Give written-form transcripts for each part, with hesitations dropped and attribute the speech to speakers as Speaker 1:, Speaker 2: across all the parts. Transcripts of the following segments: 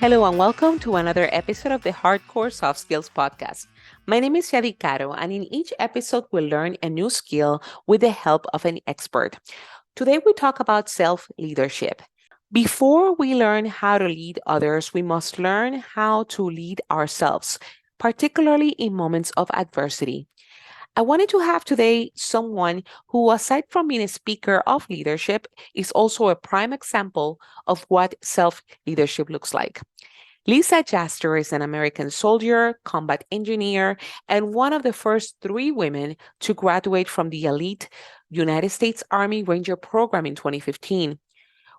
Speaker 1: Hello and welcome to another episode of the Hardcore Soft Skills Podcast. My name is Yadi Caro, and in each episode, we'll learn a new skill with the help of an expert. Today, we talk about self leadership. Before we learn how to lead others, we must learn how to lead ourselves, particularly in moments of adversity. I wanted to have today someone who, aside from being a speaker of leadership, is also a prime example of what self leadership looks like. Lisa Jaster is an American soldier, combat engineer, and one of the first three women to graduate from the elite United States Army Ranger program in 2015,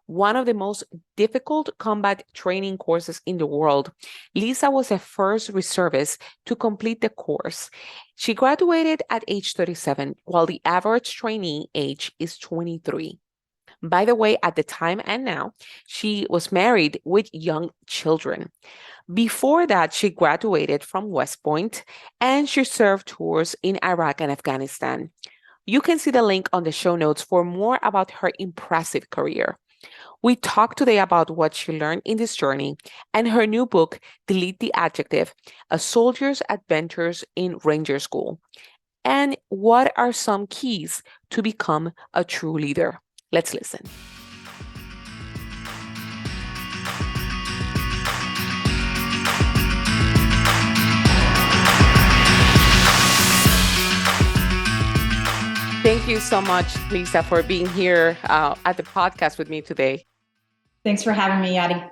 Speaker 1: one of the most difficult combat training courses in the world. Lisa was the first reservist to complete the course. She graduated at age 37, while the average trainee age is 23. By the way, at the time and now, she was married with young children. Before that, she graduated from West Point and she served tours in Iraq and Afghanistan. You can see the link on the show notes for more about her impressive career. We talked today about what she learned in this journey and her new book, Delete the Adjective: A Soldier's Adventures in Ranger School. And what are some keys to become a true leader? Let's listen. Thank you so much, Lisa, for being here at the podcast with me today.
Speaker 2: Thanks for having me, Yadi.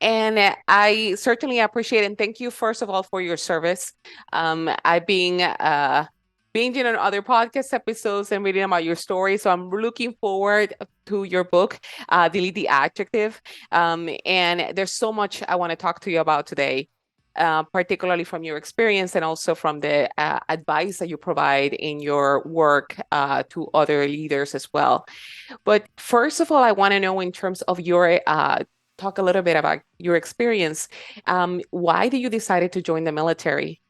Speaker 1: And I certainly appreciate it. And thank you, first of all, for your service. I've been binging on other podcast episodes and reading about your story. So I'm looking forward to your book, Delete the Adjective. And there's so much I want to talk to you about today. Particularly from your experience and also from the advice that you provide in your work to other leaders as well. But first of all, I want to know, in terms of your talk a little bit about your experience. Why did you decide to join the military?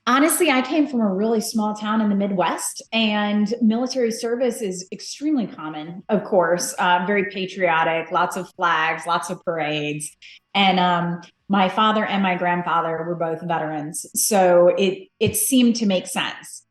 Speaker 2: Honestly, I came from a really small town in the Midwest, and military service is extremely common, of course, very patriotic, lots of flags, lots of parades. And my father and my grandfather were both veterans. So it seemed to make sense.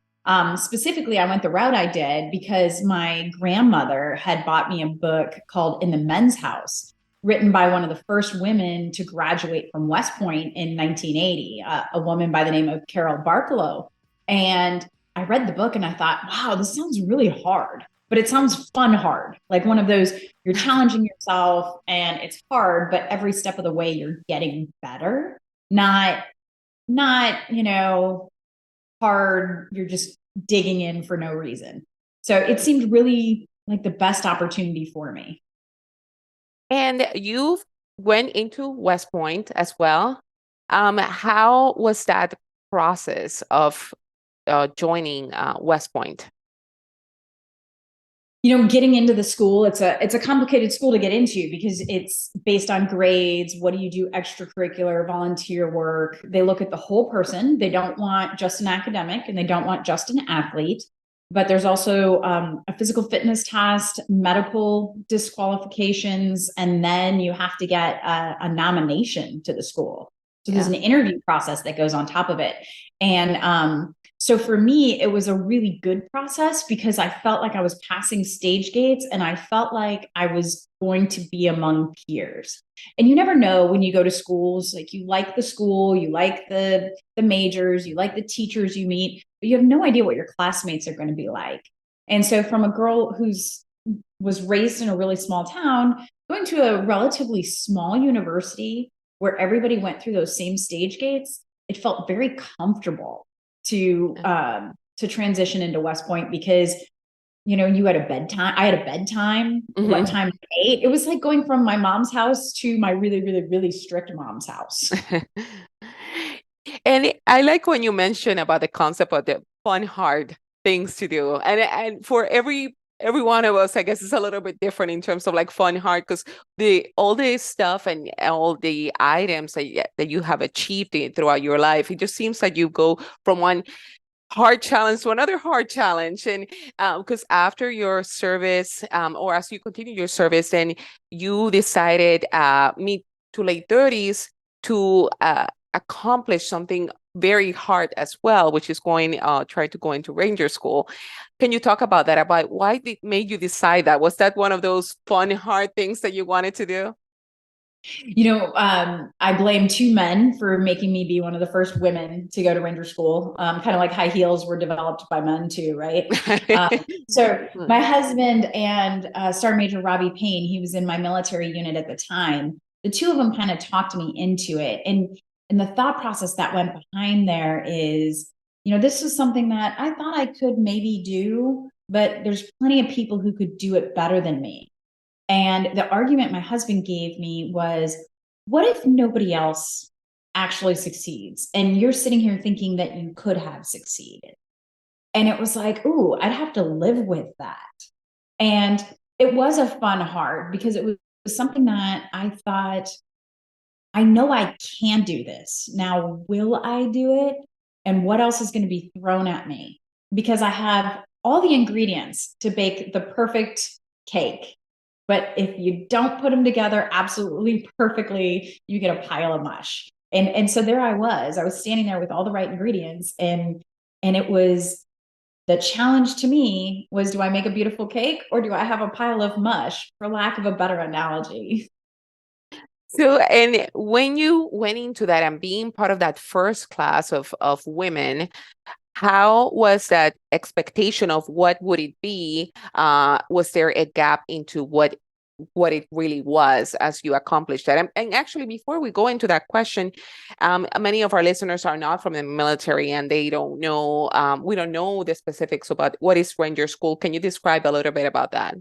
Speaker 2: Specifically, I went the route I did because my grandmother had bought me a book called In the Men's House, written by one of the first women to graduate from West Point in 1980, a woman by the name of Carol Barkalow. And I read the book and I thought, wow, this sounds really hard, but it sounds fun hard. Like one of those, you're challenging yourself and it's hard, but every step of the way you're getting better. Not, hard, you're just digging in for no reason. So it seemed really like the best opportunity for me.
Speaker 1: And you went into West Point as well. How was that process of joining West Point?
Speaker 2: Getting into the school, it's a complicated school to get into because it's based on grades. What do you do? Extracurricular, volunteer work. They look at the whole person. They don't want just an academic and they don't want just an athlete. But there's also a physical fitness test, medical disqualifications, and then you have to get a nomination to the school. So there's an interview process that goes on top of it. And so for me, it was a really good process because I felt like I was passing stage gates and I felt like I was going to be among peers. And you never know when you go to schools, like you like the school, you like the majors, you like the teachers you meet, but you have no idea what your classmates are going to be like. And so from a girl was raised in a really small town, going to a relatively small university where everybody went through those same stage gates, it felt very comfortable to transition into West Point because you had a bedtime. I had a bedtime. Mm-hmm. What time to eat? It was like going from my mom's house to my really, really, really strict mom's house.
Speaker 1: And I like when you mention about the concept of the fun, hard things to do. And for every one of us, I guess, is a little bit different in terms of like fun, hard, because all this stuff and all the items that you have achieved throughout your life, it just seems like you go from one hard challenge to another hard challenge. And because after your service, or as you continue your service, then you decided mid to late 30s to accomplish something very hard as well, which is going try to go into ranger school. Can you talk about that, about why it made you decide that? Was that one of those fun hard things that you wanted to do?
Speaker 2: I blame two men for making me be one of the first women to go to ranger school. Kind of like high heels were developed by men too, right? Um, so
Speaker 1: Hmm.
Speaker 2: my husband and Sergeant Major Robbie Payne, he was in my military unit at the time. The two of them kind of talked me into it, and the thought process that went behind there is, this was something that I thought I could maybe do, but there's plenty of people who could do it better than me. And the argument my husband gave me was, what if nobody else actually succeeds? And you're sitting here thinking that you could have succeeded. And it was like, ooh, I'd have to live with that. And it was a fun hard because it was something that I thought, I know I can do this. Now, will I do it? And what else is going to be thrown at me? Because I have all the ingredients to bake the perfect cake. But if you don't put them together absolutely perfectly, you get a pile of mush. And so there I was standing there with all the right ingredients, and it was the challenge to me was, do I make a beautiful cake or do I have a pile of mush, for lack of a better analogy?
Speaker 1: So, and when you went into that and being part of that first class of women, how was that expectation of what would it be? Was there a gap into what it really was as you accomplished that? And actually, before we go into that question, many of our listeners are not from the military and they don't know, we don't know the specifics about what is Ranger School. Can you describe a little bit about that?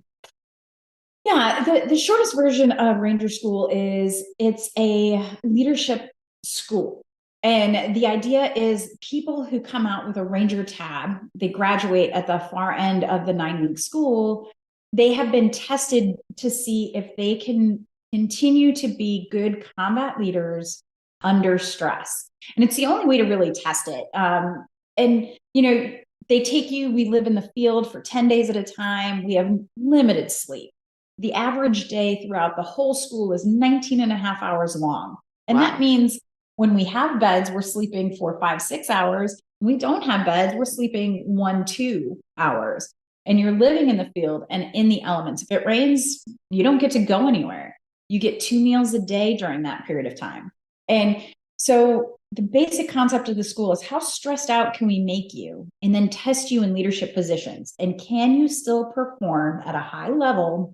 Speaker 2: Yeah, the shortest version of Ranger School is it's a leadership school. And the idea is people who come out with a Ranger tab, they graduate at the far end of the 9 week school. They have been tested to see if they can continue to be good combat leaders under stress. And it's the only way to really test it. And, they take you, we live in the field for 10 days at a time. We have limited sleep. The average day throughout the whole school is 19 and a half hours long. And that
Speaker 1: Wow.
Speaker 2: means when we have beds, we're sleeping 4, 5, 6 hours. When we don't have beds, we're sleeping 1, 2 hours. And you're living in the field and in the elements. If it rains, you don't get to go anywhere. You get 2 meals a day during that period of time. And so the basic concept of the school is, how stressed out can we make you and then test you in leadership positions? And can you still perform at a high level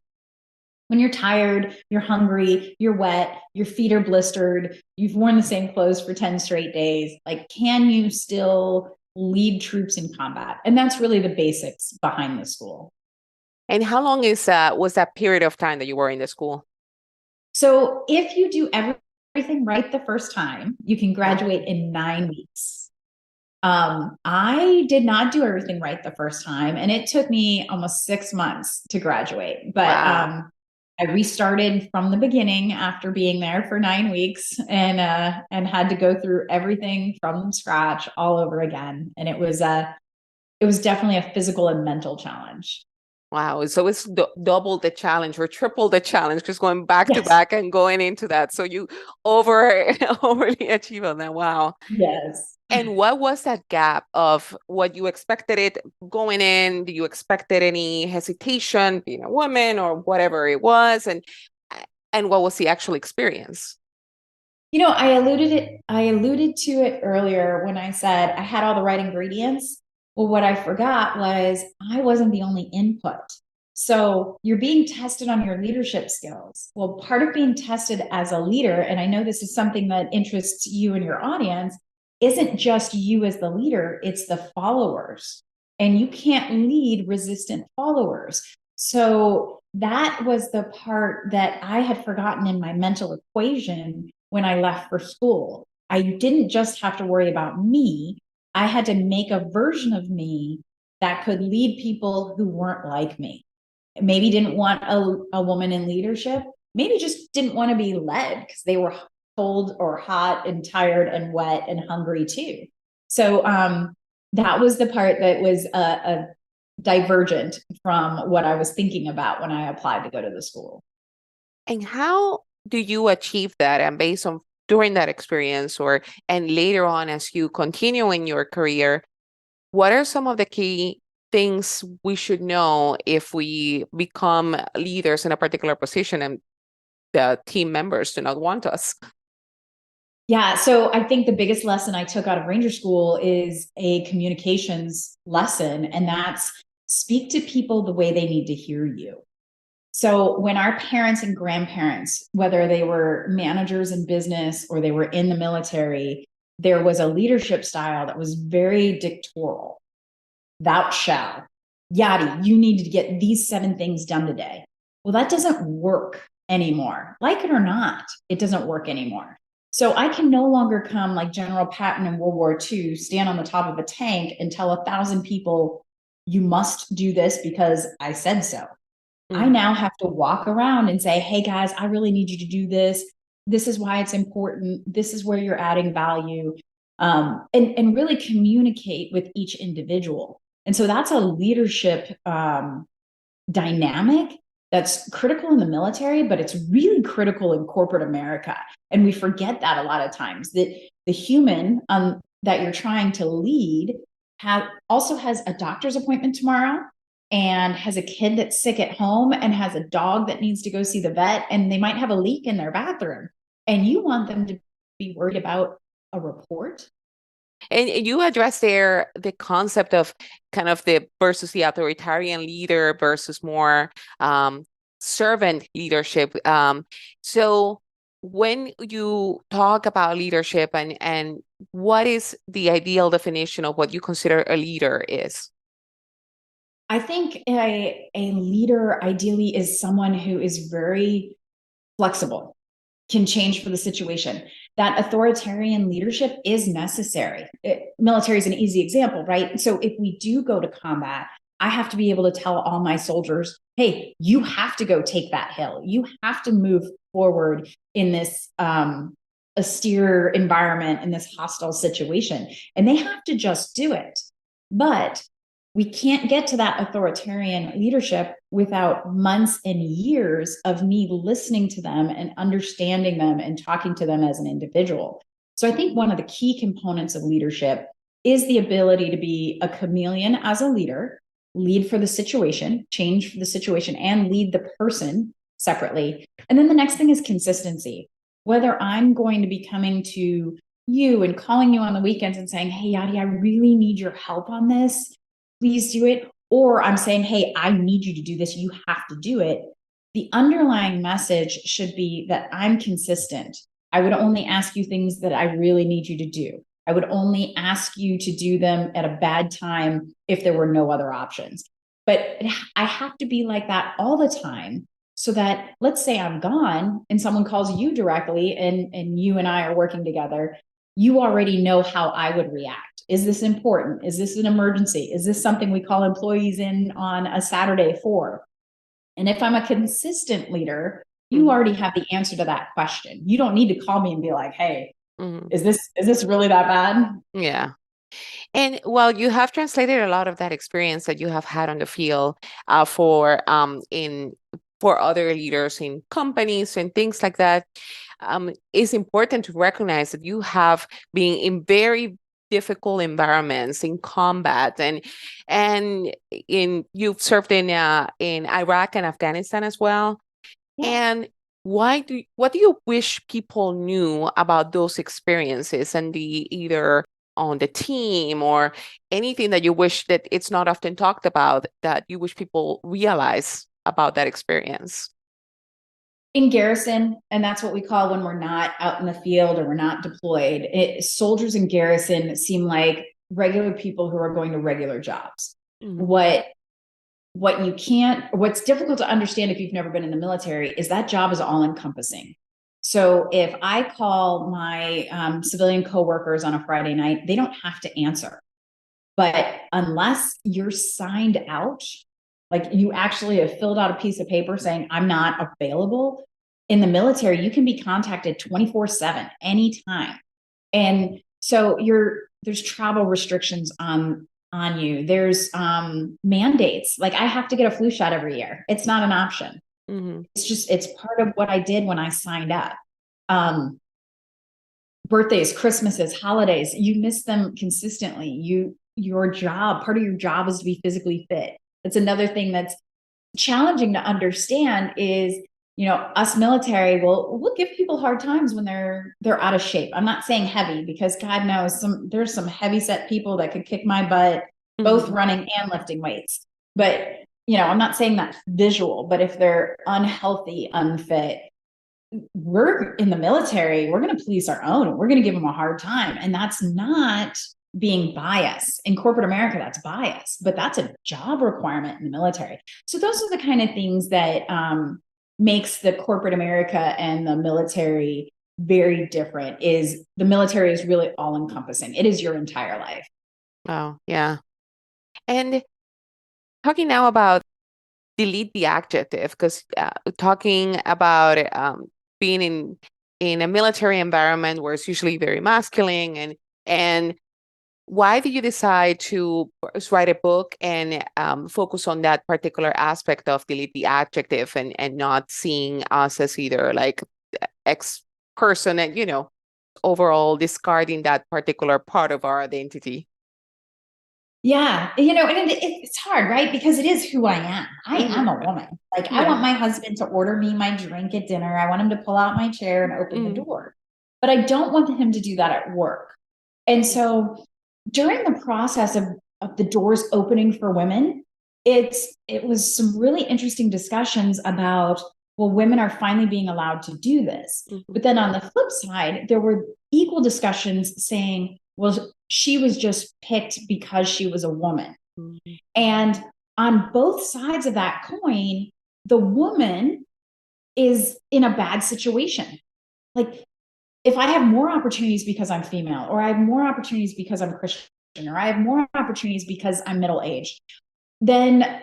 Speaker 2: when you're tired, you're hungry, you're wet, your feet are blistered, you've worn the same clothes for 10 straight days? Like, can you still lead troops in combat? And that's really the basics behind the school.
Speaker 1: And how long is was that period of time that you were in the school?
Speaker 2: So if you do everything right the first time, you can
Speaker 1: Yeah.
Speaker 2: graduate in 9 weeks. I did not do everything right the first time, and it took me almost 6 months to graduate. But
Speaker 1: Wow.
Speaker 2: I restarted from the beginning after being there for 9 weeks, and had to go through everything from scratch all over again. And it was definitely a physical and mental challenge.
Speaker 1: Wow. So it's double the challenge or triple the challenge, just going back to
Speaker 2: Yes.
Speaker 1: back and going into that. So you over overly achieve on that. Wow.
Speaker 2: Yes.
Speaker 1: And what was that gap of what you expected it going in? Do you expected any hesitation being a woman or whatever it was? And what was the actual experience?
Speaker 2: I alluded to it earlier when I said I had all the right ingredients. Well, what I forgot was I wasn't the only input. So you're being tested on your leadership skills. Well, part of being tested as a leader, and I know this is something that interests you and your audience, isn't just you as the leader, it's the followers. And you can't lead resistant followers. So that was the part that I had forgotten in my mental equation when I left for school. I didn't just have to worry about me. I had to make a version of me that could lead people who weren't like me. Maybe didn't want a woman in leadership, maybe just didn't want to be led because they were cold or hot and tired and wet and hungry too. So That was the part that was a divergent from what I was thinking about when I applied to go to the school.
Speaker 1: And how do you achieve that? And based on during that experience or and later on as you continue in your career, what are some of the key things we should know if we become leaders in a particular position and the team members do not want us?
Speaker 2: Yeah, so I think the biggest lesson I took out of Ranger School is a communications lesson, and that's speak to people the way they need to hear you. So when our parents and grandparents, whether they were managers in business or they were in the military, there was a leadership style that was very dictatorial. Thou shall. Yadi, you need to get these 7 things done today. Well, that doesn't work anymore. Like it or not, it doesn't work anymore. So I can no longer come like General Patton in World War II, stand on the top of a tank and tell 1,000 people, you must do this because I said so. I
Speaker 1: Mhm.
Speaker 2: now have to walk around and say, hey guys, I really need you to do this. This is why it's important. This is where you're adding value. And really communicate with each individual. And so that's a leadership dynamic that's critical in the military, but it's really critical in corporate America. And we forget that a lot of times that the human that you're trying to lead also has a doctor's appointment tomorrow and has a kid that's sick at home and has a dog that needs to go see the vet, and they might have a leak in their bathroom. And you want them to be worried about a report.
Speaker 1: And you address there the concept of kind of the versus the authoritarian leader versus more servant leadership. So when you talk about leadership and what is the ideal definition of what you consider a leader is?
Speaker 2: I think a leader ideally is someone who is very flexible, can change for the situation. That authoritarian leadership is necessary. Military is an easy example, right? So if we do go to combat, I have to be able to tell all my soldiers, hey, you have to go take that hill. You have to move forward in this austere environment, in this hostile situation. And they have to just do it. But we can't get to that authoritarian leadership without months and years of me listening to them and understanding them and talking to them as an individual. So I think one of the key components of leadership is the ability to be a chameleon as a leader, lead for the situation, change for the situation, and lead the person separately. And then the next thing is consistency. Whether I'm going to be coming to you and calling you on the weekends and saying, hey, Yadi, I really need your help on this, please do it. Or I'm saying, hey, I need you to do this. You have to do it. The underlying message should be that I'm consistent. I would only ask you things that I really need you to do. I would only ask you to do them at a bad time if there were no other options. But I have to be like that all the time so that, let's say I'm gone and someone calls you directly and you and I are working together, you already know how I would react. Is this important? Is this an emergency? Is this something we call employees in on a Saturday for? And if I'm a consistent leader, you
Speaker 1: Mhm.
Speaker 2: already have the answer to that question. You don't need to call me and be like, hey,
Speaker 1: Mhm.
Speaker 2: is this really that bad?
Speaker 1: Yeah. And while you have translated a lot of that experience that you have had on the field for other leaders in companies and things like that, it's important to recognize that you have been in very difficult environments in combat and in you've served in Iraq and Afghanistan as well.
Speaker 2: Yeah.
Speaker 1: And what do you wish people knew about those experiences and the either on the team or anything that you wish that it's not often talked about that you wish people realize about that experience?
Speaker 2: In garrison, and that's what we call when we're not out in the field or we're not deployed, soldiers in garrison seem like regular people who are going to regular jobs.
Speaker 1: Mhm.
Speaker 2: What's difficult to understand if you've never been in the military is that job is all encompassing. So if I call my civilian coworkers on a Friday night, they don't have to answer. But unless you're signed out, like you actually have filled out a piece of paper saying, I'm not available, in the military, you can be contacted 24/7, anytime. And so there's travel restrictions on you. There's mandates. Like I have to get a flu shot every year. It's not an option.
Speaker 1: Mm-hmm.
Speaker 2: It's part of what I did when I signed up. Um, Birthdays, Christmases, holidays, you miss them consistently. Your job, part of your job is to be physically fit. That's another thing that's challenging to understand is, us military we'll give people hard times when they're out of shape. I'm not saying heavy, because God knows there's some heavy set people that could kick my butt, both
Speaker 1: Mm-hmm.
Speaker 2: running and lifting weights. But I'm not saying that visual, but if they're unhealthy, unfit, we're in the military, we're going to police our own. We're going to give them a hard time. And that's not being biased. In corporate America, that's bias, but that's a job requirement in the military. So those are the kind of things that makes the corporate America and the military very different. Is the military is really all encompassing. It is your entire life.
Speaker 1: Oh, yeah. And talking now about delete the adjective, because talking about being in a military environment where it's usually very masculine, and why did you decide to write a book and focus on that particular aspect of delete the adjective, and not seeing us as either like X person and overall discarding that particular part of our identity?
Speaker 2: Yeah, and it's hard, right? Because it is who I am. I am
Speaker 1: Hmm.
Speaker 2: a woman. Like, I
Speaker 1: Yeah.
Speaker 2: want my husband to order me my drink at dinner. I want him to pull out my chair and open the
Speaker 1: Hmm.
Speaker 2: door. But I don't want him to do that at work. And so during the process of the doors opening for women, it was some really interesting discussions about, well, women are finally being allowed to do this.
Speaker 1: Hmm.
Speaker 2: But then on the flip side, there were equal discussions saying, well, she was just picked because she was a woman.
Speaker 1: Hmm.
Speaker 2: And on both sides of that coin, the woman is in a bad situation. Like, if I have more opportunities because I'm female, or I have more opportunities because I'm Christian, or I have more opportunities because I'm middle aged, then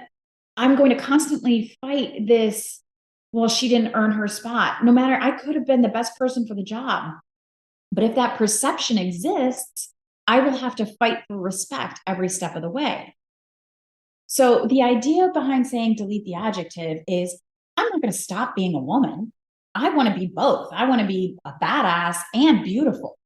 Speaker 2: I'm going to constantly fight this. Well, she didn't earn her spot. No matter, I could have been the best person for the job. But if that perception exists, I will have to fight for respect every step of the way. So the idea behind saying delete the adjective is, I'm not going to stop being a woman. I want to be both. I want to be a badass and beautiful.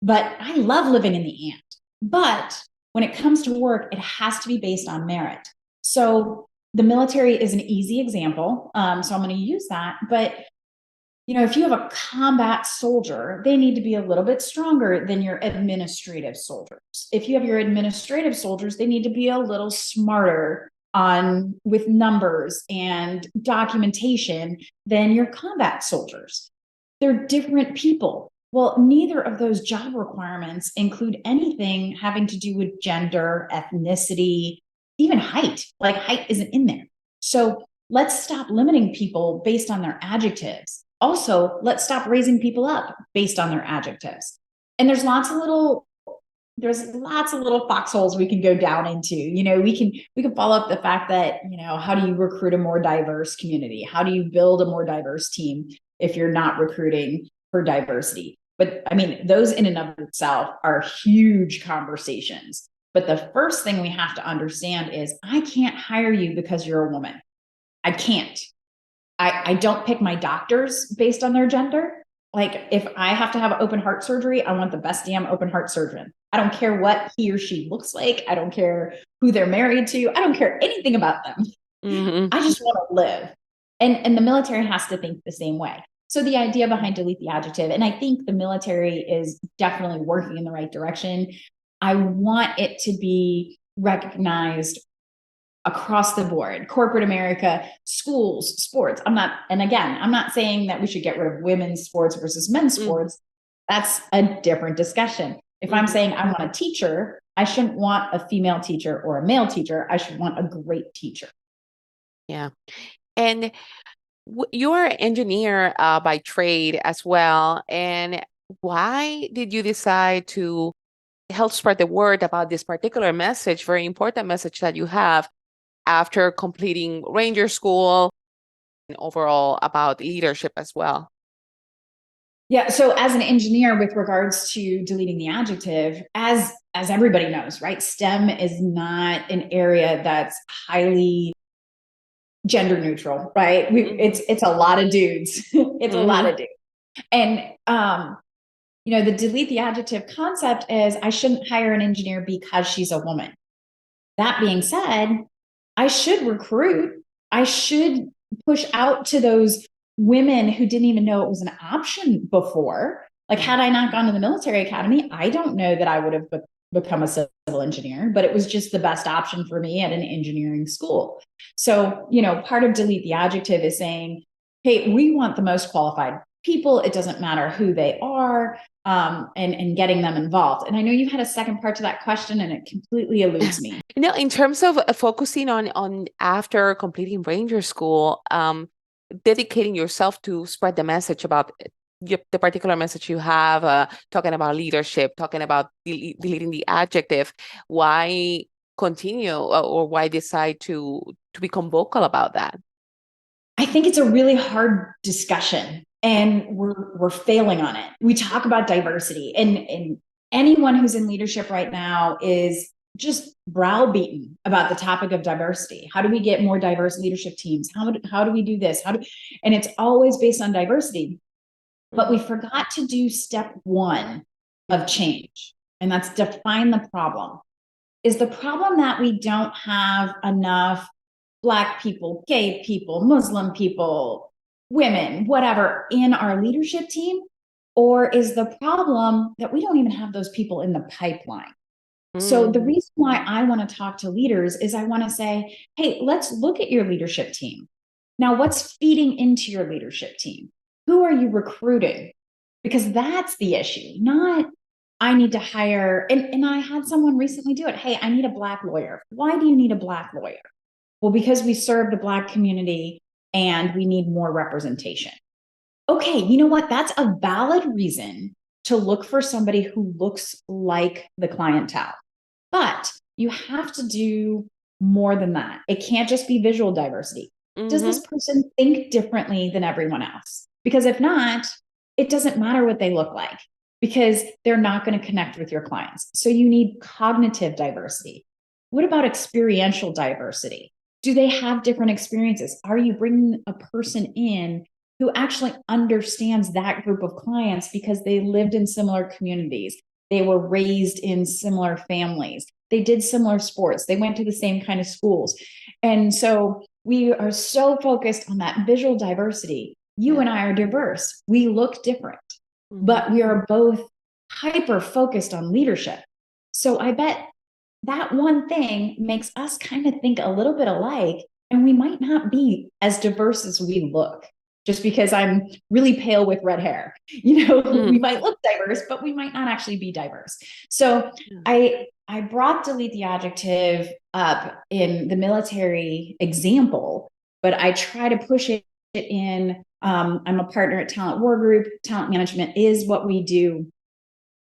Speaker 2: But I love living in the and. But when it comes to work, it has to be based on merit. So the military is an easy example. So I'm going to use that. But if you have a combat soldier, they need to be a little bit stronger than your administrative soldiers. If you have your administrative soldiers, they need to be a little smarter on with numbers and documentation than your combat soldiers. They're different people. Well, neither of those job requirements include anything having to do with gender, ethnicity, even height. Like, height isn't in there. So let's stop limiting people based on their adjectives. Also, let's stop raising people up based on their adjectives. And there's lots of little foxholes we can go down into. We can follow up the fact that, how do you recruit a more diverse community? How do you build a more diverse team if you're not recruiting for diversity? But I mean, those in and of itself are huge conversations. But the first thing we have to understand is, I can't hire you because you're a woman. I can't. I don't pick my doctors based on their gender. Like, if I have to have open heart surgery, I want the best damn open heart surgeon. I don't care what he or she looks like. I don't care who they're married to. I don't care anything about them.
Speaker 1: Hmm.
Speaker 2: I just want to live. And the military has to think the same way. So the idea behind delete the adjective, and I think the military is definitely working in the right direction. I want it to be recognized across the board, corporate America, schools, sports. I'm not saying that we should get rid of women's sports versus men's
Speaker 1: Hmm.
Speaker 2: sports. That's a different discussion. If I'm
Speaker 1: Hmm.
Speaker 2: saying I want a teacher, I shouldn't want a female teacher or a male teacher. I should want a great teacher.
Speaker 1: Yeah. And you're an engineer by trade as well. And why did you decide to help spread the word about this particular message, very important message that you have after completing Ranger School, and overall about leadership as well?
Speaker 2: Yeah. So as an engineer, with regards to deleting the adjective, as everybody knows, right? STEM is not an area that's highly gender neutral, right?
Speaker 1: Mm-hmm.
Speaker 2: It's a lot of dudes. It's a lot
Speaker 1: Mm-hmm.
Speaker 2: of dudes. And the delete the adjective concept is I shouldn't hire an engineer because she's a woman. That being said, I should recruit. I should push out to those women who didn't even know it was an option before. Like, had I not gone to the military academy, I don't know that I would have become a civil engineer, but it was just the best option for me at an engineering school. So, part of delete the adjective is saying, hey, we want the most qualified people. It doesn't matter who they are, and getting them involved. And I know you had a second part to that question, and it completely eludes me.
Speaker 1: In terms of focusing on after completing Ranger School, dedicating yourself to spread the message about the particular message you have, talking about leadership, talking about deleting the adjective. Why continue, or why decide to become vocal about that?
Speaker 2: I think it's a really hard discussion, and we're failing on it. We talk about diversity, and anyone who's in leadership right now is just browbeaten about the topic of diversity. How do we get more diverse leadership teams? How do we do this? And it's always based on diversity, but we
Speaker 1: Mhm.
Speaker 2: forgot to do step one of change, and that's define the problem. Is the problem that we don't have enough Black people, gay people, Muslim people, women, whatever, in our leadership team? Or is the problem that we don't even have those people in the pipeline? So, the
Speaker 1: Mm.
Speaker 2: reason why I want to talk to leaders is I want to say, hey, let's look at your leadership team. Now, what's feeding into your leadership team? Who are you recruiting? Because that's the issue, not I need to hire. And I had someone recently do it. Hey, I need a Black lawyer. Why do you need a Black lawyer? Well, because we serve the Black community and we need more representation. Okay, you know what? That's a valid reason to look for somebody who looks like the clientele. But you have to do more than that. It can't just be visual diversity. Does this
Speaker 1: Mm-hmm.
Speaker 2: person think differently than everyone else? Because if not, it doesn't matter what they look like, because they're not going to connect with your clients. So you need cognitive diversity. What about experiential diversity? Do they have different experiences? Are you bringing a person in who actually understands that group of clients because they lived in similar communities? They were raised in similar families. They did similar sports. They went to the same kind of schools. And so we are so focused on that visual diversity. You
Speaker 1: Yeah.
Speaker 2: and I are diverse. We look different,
Speaker 1: Mm-hmm.
Speaker 2: but we are both hyper focused on leadership. So I bet that one thing makes us kind of think a little bit alike, and we might not be as diverse as we look just because I'm really pale with red hair. We
Speaker 1: Mm-hmm.
Speaker 2: might look diverse, but we might not actually be diverse. So
Speaker 1: Yeah.
Speaker 2: I brought delete the adjective up in the military example, but I try to push it in. I'm a partner at Talent War Group. Talent management is what we do.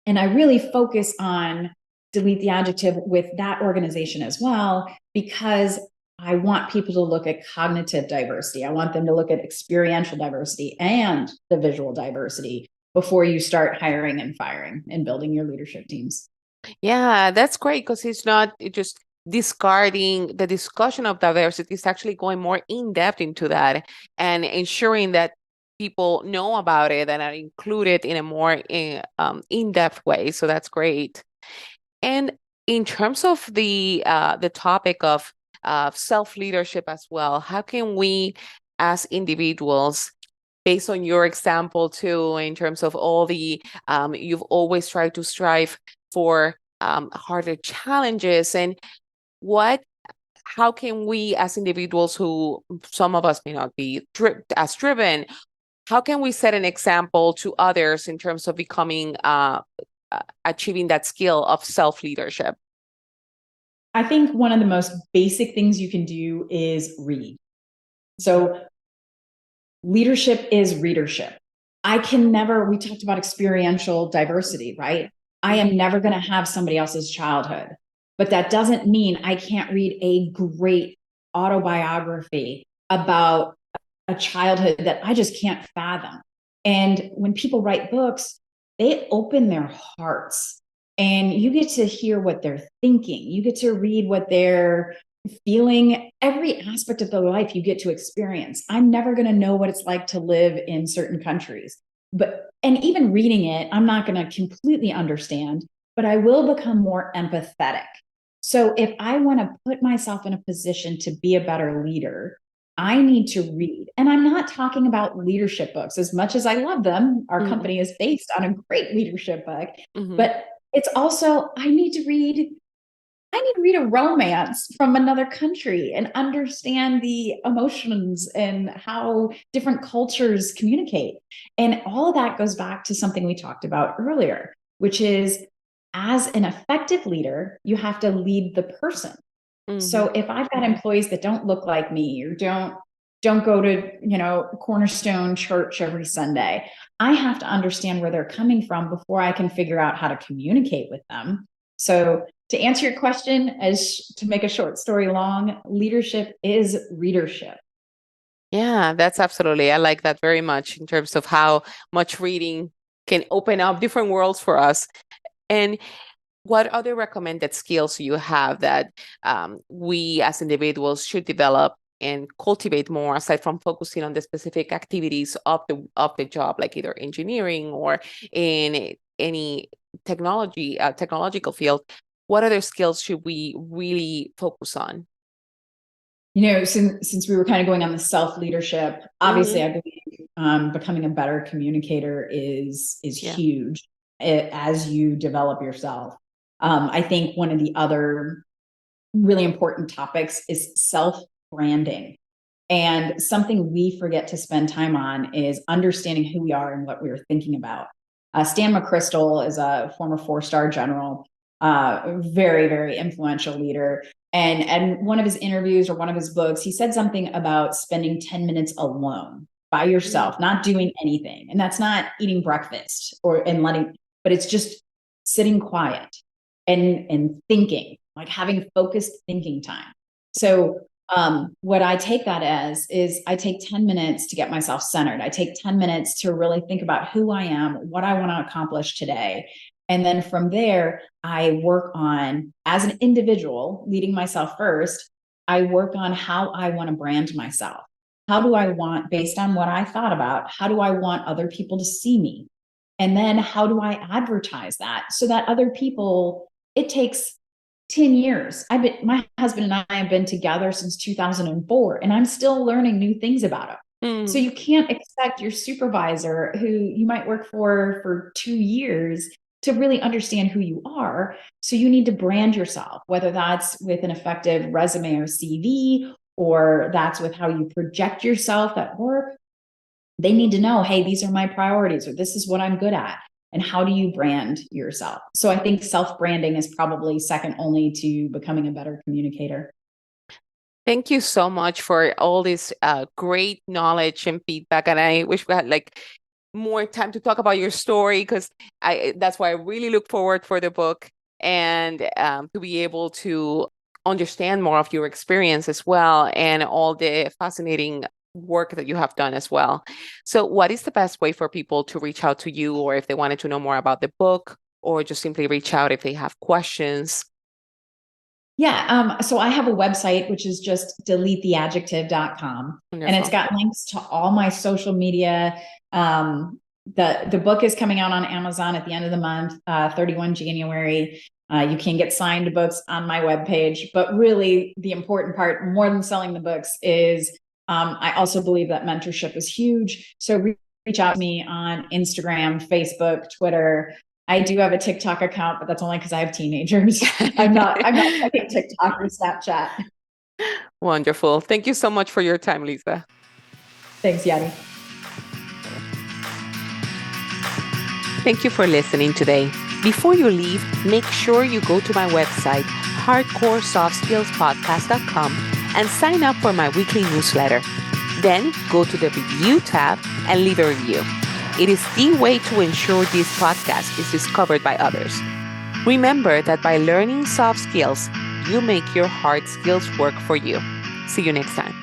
Speaker 2: And I really focus on delete the adjective with that organization as well, because I want people to look at cognitive diversity. I want them to look at experiential diversity and the visual diversity before you start hiring and firing and building your leadership teams.
Speaker 1: Yeah, that's great, because it's not just discarding the discussion of diversity. It's actually going more in depth into that and ensuring that people know about it and are included in a more in-depth way. So that's great. And in terms of the topic of self-leadership as well, how can we as individuals, based on your example too, in terms of all the you've always tried to strive for harder challenges, and what how can we as individuals, who some of us may not be as driven, how can we set an example to others in terms of becoming achieving that skill of self-leadership?
Speaker 2: I think one of the most basic things you can do is read. So leadership is readership. We talked about experiential diversity, right? I
Speaker 1: Mhm.
Speaker 2: am never going to have somebody else's childhood, but that doesn't mean I can't read a great autobiography about a childhood that I just can't fathom. And when people write books, they open their hearts and you get to hear what they're thinking. You get to read what they're feeling. Every aspect of their life you get to experience. I'm never going to know what it's like to live in certain countries, and even reading it, I'm not going to completely understand, but I will become more empathetic. So if I want to put myself in a position to be a better leader, I need to read. And I'm not talking about leadership books. As much as I love them, our company is based on a great leadership book, but it's also, I need to read a romance from another country and understand the emotions and how different cultures communicate. And all of that goes back to something we talked about earlier, which is, as an effective leader, you have to lead the person. So if I've got employees that don't look like me or don't go to, Cornerstone Church every Sunday, I have to understand where they're coming from before I can figure out how to communicate with them. So to answer your question, to make a short story long, leadership is readership.
Speaker 1: Yeah, that's absolutely. I like that very much in terms of how much reading can open up different worlds for us. And what other recommended skills do you have that we as individuals should develop and cultivate more, aside from focusing on the specific activities of the job, like either engineering or in any technological field? What other skills should we really focus on?
Speaker 2: Since we were kind of going on the self-leadership, obviously I believe becoming a better communicator is huge as you develop yourself. I think one of the other really important topics is self-branding. And something we forget to spend time on is understanding who we are and what we are thinking about. Stan McChrystal is a former 4-star general, very, very influential leader. And one of his interviews or one of his books, he said something about spending 10 minutes alone by yourself, not doing anything. And that's not eating breakfast but it's just sitting quiet and thinking, like having focused thinking time. So what I take that as is I take 10 minutes to get myself centered. I take 10 minutes to really think about who I am, what I want to accomplish today. And then from there, I work on, as an individual, leading myself first, I work on how I want to brand myself. How do I want, based on what I thought about, how do I want other people to see me? And then how do I advertise that so that other people, it takes 10 years. My husband and I have been together since 2004, and I'm still learning new things about him. So you can't expect your supervisor, who you might work for 2 years, to really understand who you are. So you need to brand yourself, whether that's with an effective resume or CV, or that's with how you project yourself at work. They need to know, hey, these are my priorities, or this is what I'm good at. And how do you brand yourself? So I think self-branding is probably second only to becoming a better communicator.
Speaker 1: Thank you so much for all this great knowledge and feedback. And I wish we had more time to talk about your story, because that's why I really look forward for the book, and to be able to understand more of your experience as well, and all the fascinating work that you have done as well. So what is the best way for people to reach out to you, or if they wanted to know more about the book, or just simply reach out if they have questions?
Speaker 2: Yeah. So I have a website, which is just deletetheadjective.com.
Speaker 1: Wonderful.
Speaker 2: And it's got links to all my social media. The book is coming out on Amazon at the end of the month, 31 January. You can get signed books on my webpage, but really the important part, more than selling the books, is I also believe that mentorship is huge. So reach out to me on Instagram, Facebook, Twitter. I do have a TikTok account, but that's only because I have teenagers. I'm not checking TikTok or Snapchat.
Speaker 1: Wonderful. Thank you so much for your time, Lisa.
Speaker 2: Thanks, Yadi.
Speaker 1: Thank you for listening today. Before you leave, make sure you go to my website, hardcoresoftskillspodcast.com, and sign up for my weekly newsletter. Then go to the review tab and leave a review. It is the way to ensure this podcast is discovered by others. Remember that by learning soft skills, you make your hard skills work for you. See you next time.